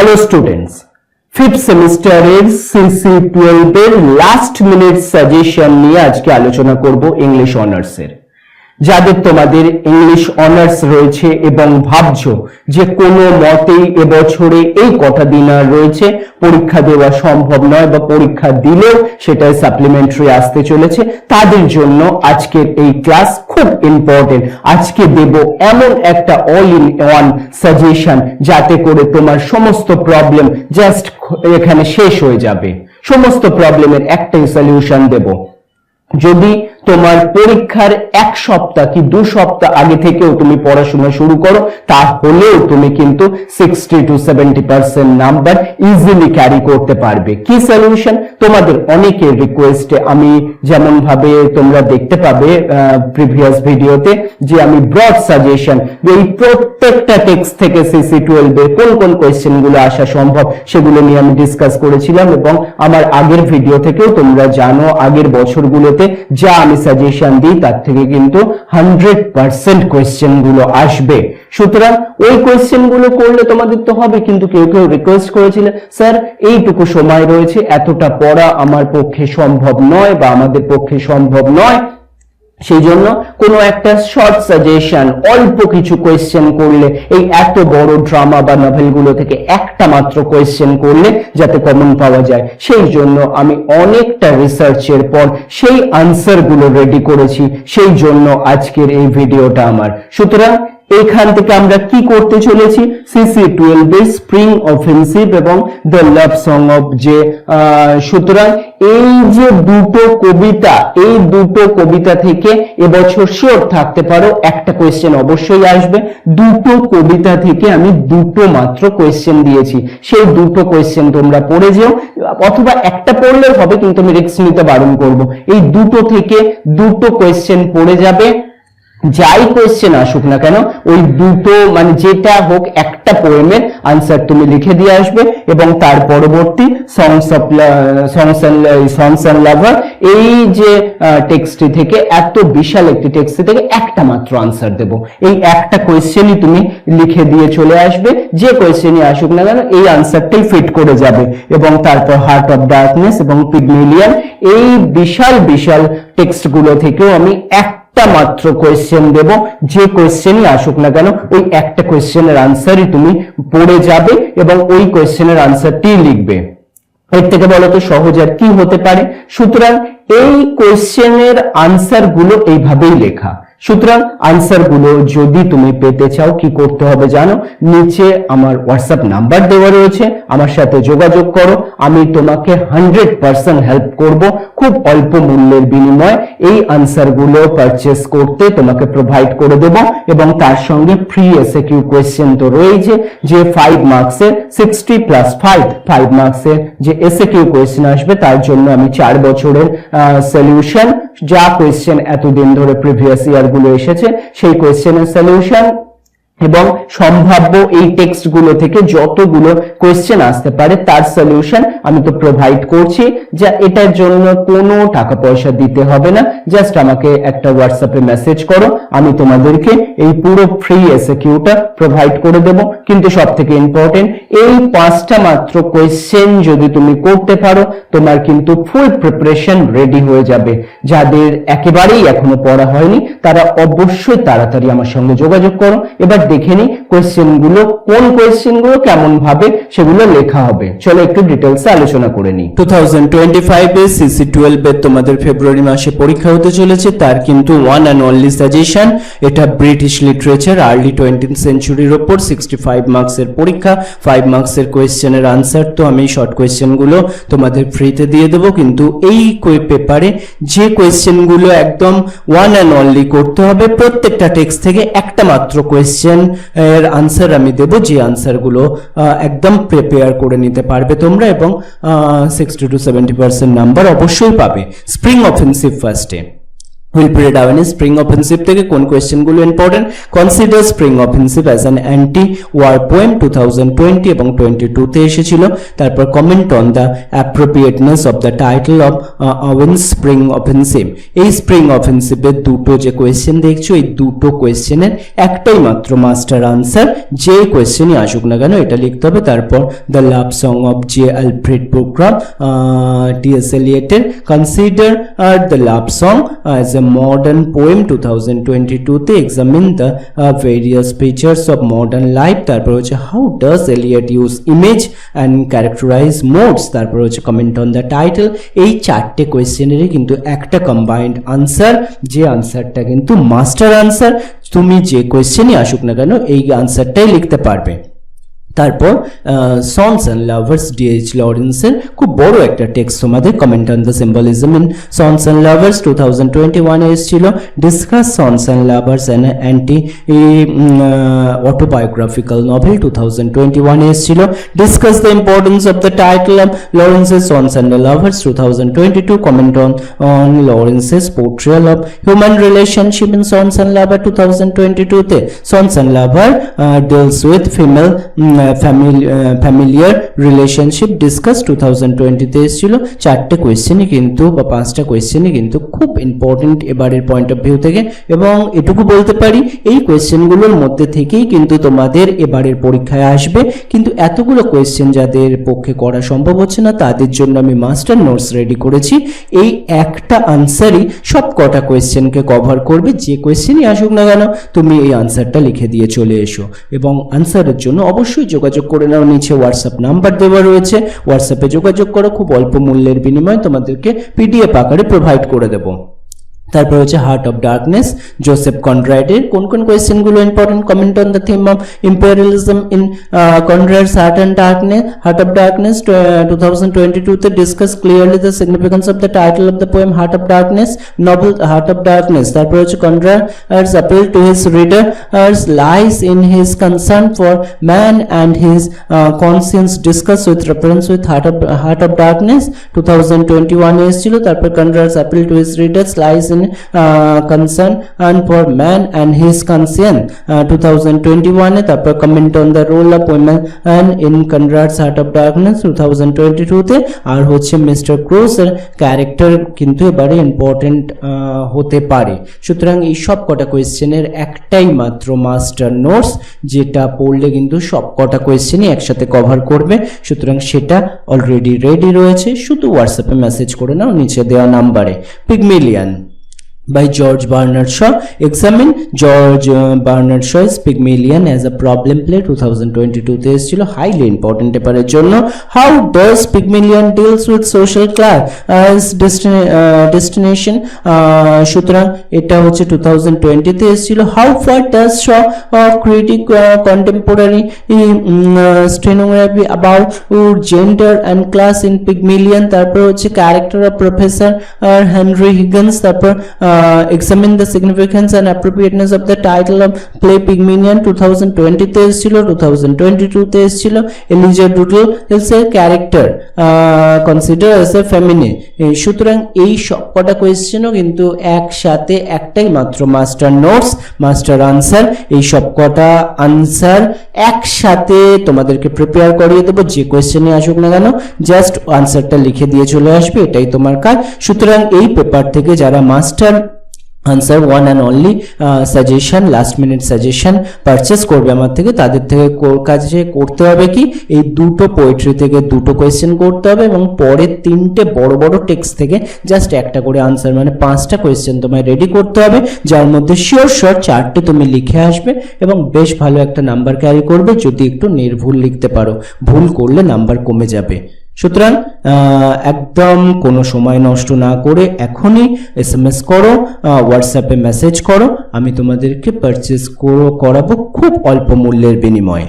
Hello students, fifth সেমিস্টারের CC 12 এর last minute suggestion নিয়ে আজকে আলোচনা করব ইংলিশ অনার্সের। যাদের তোমাদের ইংলিশ অনার্স রয়েছে এবং ভাবছো যে কোনো মতেই এবছরে এই কটা দিন আর রয়েছে পরীক্ষা দেওয়া সম্ভব নয় বা পরীক্ষা দিলেও সেটাই সাপ্লিমেন্টারি আসতে চলেছে, তাদের জন্য আজকের এই ক্লাস খুব ইম্পর্টেন্ট। আজকে দেব এমন একটা অল ইন ওয়ান সাজেশন যাতে করে তোমার সমস্ত প্রবলেম জাস্ট এখানে শেষ হয়ে যাবে। সমস্ত প্রবলেমের একটাই সলিউশন দেব। যদি তোমার পরীক্ষার এক সপ্তাহ কি 2 সপ্তাহ আগে থেকেও তুমি পড়াশোনা শুরু করো, তাহলেও তুমি কিন্তু 60 to 70% নাম্বার ইজিলি ক্যারি করতে পারবে। কি সলিউশন? তোমাদের অনেকের রিকোয়েস্টে আমি যেমন ভাবে তোমরা দেখতে পাবে প্রিভিয়াস ভিডিওতে যে আমি ব্রড সাজেশন এই প্রত্যেকটা টেক্সট থেকে সিসি 12 এর কোন কোন কোয়েশ্চেন গুলো আসা সম্ভব সেগুলো নিয়ে আমি ডিসকাস করেছিলাম, এবং আমার আগের ভিডিও থেকেও তোমরা জানো আগের বছরগুলোতে যা আমি সাজেশন দিই তার থেকে কিন্তু 100% কোয়েশ্চেন গুলো আসবে। সুতরাং ওই কোয়েশ্চেন গুলো করলে তোমাদের তো হবে, কিন্তু কেউ কেউ রিকোয়েস্ট করেছিল স্যার এইটুকু সময় রয়েছে, এতটা পড়া আমার পক্ষে সম্ভব নয় বা আমাদের পক্ষে সম্ভব নয়, সেই জন্য কোনো একটা শর্ট সাজেশন অল্প কিছু কোয়েশ্চেন করলে, এই এত বড় ড্রামা বা নভেলগুলো থেকে একটা মাত্র কোয়েশ্চেন করলে যাতে কমন পাওয়া যায়, সেই জন্য আমি অনেকটা রিসার্চের পর সেই আনসার গুলো রেডি করেছি। সেই জন্য আজকের এই ভিডিওটা আমার। সুতরাং এখান থেকে আমরা কি করতে চলেছি, সিসি 12 এর স্প্রিং অফেন্সিভ এবং দ্য লাভ সং অফ যে সুতরাং এই যে দুটো কবিতা থেকে এবছর শিওর থাকতে পারো একটা কোয়েশ্চেন অবশ্যই আসবে। দুটো কবিতা থেকে আমি দুটো মাত্র কোয়েশ্চেন দিয়েছি, সেই দুটো কোয়েশ্চেন তোমরা পড়ে যেও, অথবা একটা পড়লেও হবে কিন্তু আমি রিস্ক নিতে বারণ করবো। এই দুটো থেকে দুটো কোয়েশ্চেন পড়ে যাবে, যাই কোয়েশ্চেন আসুক না কেন ওই দুটো মানে যেটা হোক একটা পোয়েমের আনসার তুমি লিখে দিয়ে আসবে, এবং তার পরবর্তী সংস অ্যান্ড লাভার এই যে টেক্সটটি থেকে, এত বিশাল একটি টেক্সট থেকে একটা মাত্র আনসার দেব। এই একটা কোয়েশ্চেনই তুমি লিখে দিয়ে চলে আসবে, যে কোয়েশ্চেনই আসুক না কেন এই আনসারটাই ফিট করে যাবে। এবং তারপর হার্ট অফ ডার্কনেস এবং পিগমিলিয়ন এই বিশাল বিশাল টেক্সট গুলো থেকেও আমি একটা মাত্র কোয়েশ্চেন দেব, যে কোয়েশ্চেনই আসুক না কেন ওই একটা কোয়েশ্চেনের আনসারই তুমি পড়ে যাবে এবং ওই কোয়েশ্চেনের আনসারটি লিখবে। এর থেকে বলো তো সহজ আর কি হতে পারে? সুতরাং এই কোয়েশ্চেনের আনসার গুলো এইভাবেই লেখা। সুতরাং আনসার গুলো যদি তুমি পেতে চাও কি করতে হবে জানো, নিচে আমার হোয়াটসঅ্যাপ নাম্বার দেওয়া রয়েছে, আমার সাথে যোগাযোগ করো, আমি তোমাকে 100% হেল্প করব। খুব অল্প মূল্যের বিনিময়ে এই আনসার গুলো পারচেস করতে তোমাকে প্রোভাইড করে দেব, এবং তার সঙ্গে ফ্রি এসএকিউ কোয়েশ্চেন তো রয়েছে, যে 5 মার্কসের 60+5 মার্কসের যে এসএকিউ কোয়েশ্চেন আসবে তার জন্য আমি 4 বছরের সলিউশন, যা কোয়েশ্চেন এতদিন ধরে প্রিভিয়াস ইয়ার গুলো এসেছে সেই কোয়েশ্চেনের সলিউশন এবং সম্ভাব্য এই টেক্সট গুলো থেকে যতগুলো কোয়েশ্চেন আসতে পারে তার সলিউশন আমি তো প্রোভাইড করছি। যা এটার জন্য কোনো টাকা পয়সা দিতে হবে না, জাস্ট আমাকে একটা হোয়াটসঅ্যাপে মেসেজ করো, আমি তোমাদেরকে এই পুরো ফ্রি এসএকিউটা প্রোভাইড করে দেব। কিন্তু সব থেকে ইম্পর্টেন্ট, এই 5টা মাত্র কোয়েশ্চেন যদি তুমি করতে পারো তোমার কিন্তু ফুল প্রিপারেশন রেডি হয়ে যাবে। যাদের একেবারেই এখনো পড়া হয়নি তারা অবশ্যই তাড়াতাড়ি আমার সঙ্গে যোগাযোগ করো। এবার দেখে নি কোয়েশ্চেন গুলো, কোন কোয়েশ্চেন গুলো কেমন ভাবে সেগুলো লেখা হবে। চলো একটু ডিটেইলসে আলোচনা করে নি। 2025 এ সিসি 12 এর তোমাদের ফেব্রুয়ারি মাসে পরীক্ষা হতে চলেছে, তার কিন্তু ওয়ান অ্যান্ড অনলি সাজেশন। এটা ব্রিটিশ লিটারেচার আর্লি 20th সেঞ্চুরির উপর 65 মার্কসের পরীক্ষা, 5 মার্কসের কোয়েশ্চেনের আনসার তো আমি শর্ট কোয়েশ্চেন গুলো তোমাদের ফ্রিতে দিয়ে দেবো। কিন্তু এই পেপারে যে কোয়েশ্চেন গুলো একদম ওয়ান অ্যান্ড অনলি করতে হবে, প্রত্যেকটা টেক্সট থেকে একটা মাত্র কোয়েশ্চেন এর আনসার আমি দেব, যে আনসার গুলো একদম প্রিপেয়ার করে নিতে পারবে তোমরা, এবং 60 to 70% নাম্বার অবশ্যই পাবে। স্প্রিং অফেন্সিভ ফার্স্টে Wilfred Avenue স্প্রিং অফেন্সিভ থেকে কোন কোয়েশ্চেনগুলো important? Consider spring offensive as an anti war poem 2020 এবং 22 তে এসেছিল। তারপর comment on the appropriateness of the title of Owen spring offensive. এই স্প্রিং অফেন্সিভের দুটো যে কোয়েশ্চেন দেখছো, এই দুটো কোয়েশ্চেনের একটাই মাত্র মাস্টার আনসার, যে কোয়েশ্চেনই আসুক না কেন এটা লিখতে হবে। তারপর the love song of J Alfred Prufrock T S. এলিয়টের consider the love song as a modern poem 2022 তে examine the various features of modern life। তারপর হচ্ছে how does Eliot use image and characterize modes। তারপর হচ্ছে comment on the title। এই চারটে কোয়েশ্চেনেরই কিন্তু একটা কম্বাইন্ড আনসার, যে আনসারটা কিন্তু মাস্টার আনসার। তুমি যে কোয়েশ্চেনই আসুক না কেন এই আনসারটাই লিখতে পারবে। তারপর সন্স অ্যান্ড লাভার্স ডি.এইচ. লরেন্সের খুব বড় একটা টেক্সট তোমাদের, comment on the symbolism in sons and lovers 2021 এসেছিল। Discuss sons and lovers and anti autobiographical novel 2021 এসেছিল। Discuss the importance of the title of Lawrence's sons and lovers 2022। Comment on Lawrence's portrayal of human relationship in sons and lover 2022 তে। Sons and lover deals with female familiar relationship discuss 2020 তে এসেছিল। চারটে কোয়েশ্চেনই কিন্তু বা পাঁচটা কোয়েশ্চেনই কিন্তু খুব important এবারের পয়েন্ট অফ ভিউ থেকে, এবং এটুকু বলতে পারি এই কোয়েশ্চেনগুলোর মধ্যে থেকেই কিন্তু তোমাদের এবারের পরীক্ষায় আসবে। কিন্তু এতগুলো কোয়েশ্চেন যাদের পক্ষে করা সম্ভব হচ্ছে না তাদের জন্য আমি মাস্টার নোটস রেডি করেছি। এই একটা আনসারই সব কটা কোয়েশ্চেনকে কভার করবে। যে কোয়েশ্চেনই আসুক না কেন তুমি এই আনসারটা লিখে দিয়ে চলে এসো, এবং আনসারের জন্য অবশ্যই যোগাযোগ করে নাও। নিচে হোয়াটসঅ্যাপ নাম্বার দেওয়া রয়েছে, হোয়াটসঅ্যাপে যোগাযোগ করো, খুব অল্প মূল্যের বিনিময়ে তোমাদেরকে পিডিএফ আকারে প্রোভাইড করে দেবো। তারপর হচ্ছে হার্ট অফ ডার্কনেস জোসেফ কনরাডের কোন কোন কোয়েশ্চেনগুলো important? Comment on the theme of imperialism in Conrad's heart of darkness 2022 তে। Discuss clearly the significance of the title of the poem heart of darkness, novel heart of darkness. তারপর হচ্ছে কনরাডস appeal to his readers lies in his concern for man and his conscience, discuss with reference with heart of darkness 2021 এসেছিল। তারপর কনরাডস appeal to his readers lies in concern and for man and his conscience 2021 এ। তারপর comment on the role of women in Conrad's Heart of Darkness 2022 তে। আর হচ্ছে mister cruise এর character কিন্তু এবারে important হতে পারে। সুতরাং এই সব কটা কোয়েশ্চেনের একটাই মাত্র মাস্টার নোটস, যেটা পড়লে কিন্তু সব কটা কোয়েশ্চেনই একসাথে কভার করবে। সুতরাং সেটা অলরেডি রেডি রয়েছে, শুধু হোয়াটসঅ্যাপে মেসেজ করে নাও নিচে দেওয়া নাম্বারে। পিগমিলিয়ন by George Bernard Shaw। Examine George Bernard Shaw's Pygmalion as a problem play 2022 তে এসেছিল, হাইলি ইম্পর্টেন্ট এবারের জন্য। How does Pygmalion deals with social class as destination সুতরাং এটা হচ্ছে 2020 তে এসেছিল। How far does Shaw critic contemporary stenography about gender and class in Pygmalion। তারপর হচ্ছে character of Professor Henry Higgins। তারপর examine the significance and appropriateness of the title of play Pygmalion 2020 তে এসেছিল। 2022 তে এসেছিল। Elijah Doodle is a character considered as a feminine। সুতরাং এই সবকটা কোয়েশ্চেনও কিন্তু একসাথে একটাই মাত্র মাস্টার নোটস, মাস্টার আনসার। এই সবকটা আনসার একসাথে তোমাদেরকে প্রিপেয়ার করিয়ে দেবো। যে কোয়েশ্চেনে আসুক না কেন জাস্ট আনসারটা লিখে দিয়ে চলে আসবে, এটাই তোমার কাজ। সুতরাং এই পেপার থেকে যারা master answer one and only suggestion, last minute suggestion purchase করবে আমার থেকে, তাদের থেকে কাজে করতে হবে কি এই দুটো পোয়েট্রি থেকে দুটো কোয়েশ্চেন করতে হবে, এবং পরের তিনটে বড় বড় টেক্সট থেকে জাস্ট একটা করে আনসার, মানে 5টা কোয়েশ্চেন তোমায় রেডি করতে হবে, যার মধ্যে শিওর চারটে তুমি লিখে আসবে এবং বেশ ভালো একটা নাম্বার ক্যারি করবে যদি একটু নির্ভুল লিখতে পারো। ভুল করলে নাম্বার কমে যাবে। সুতরাং একদম কোনো সময় নষ্ট না করে এখনই SMS করো, হোয়াটসঅ্যাপে মেসেজ করো, আমি তোমাদেরকে পারচেস করাবো খুব অল্প মূল্যের বিনিময়ে।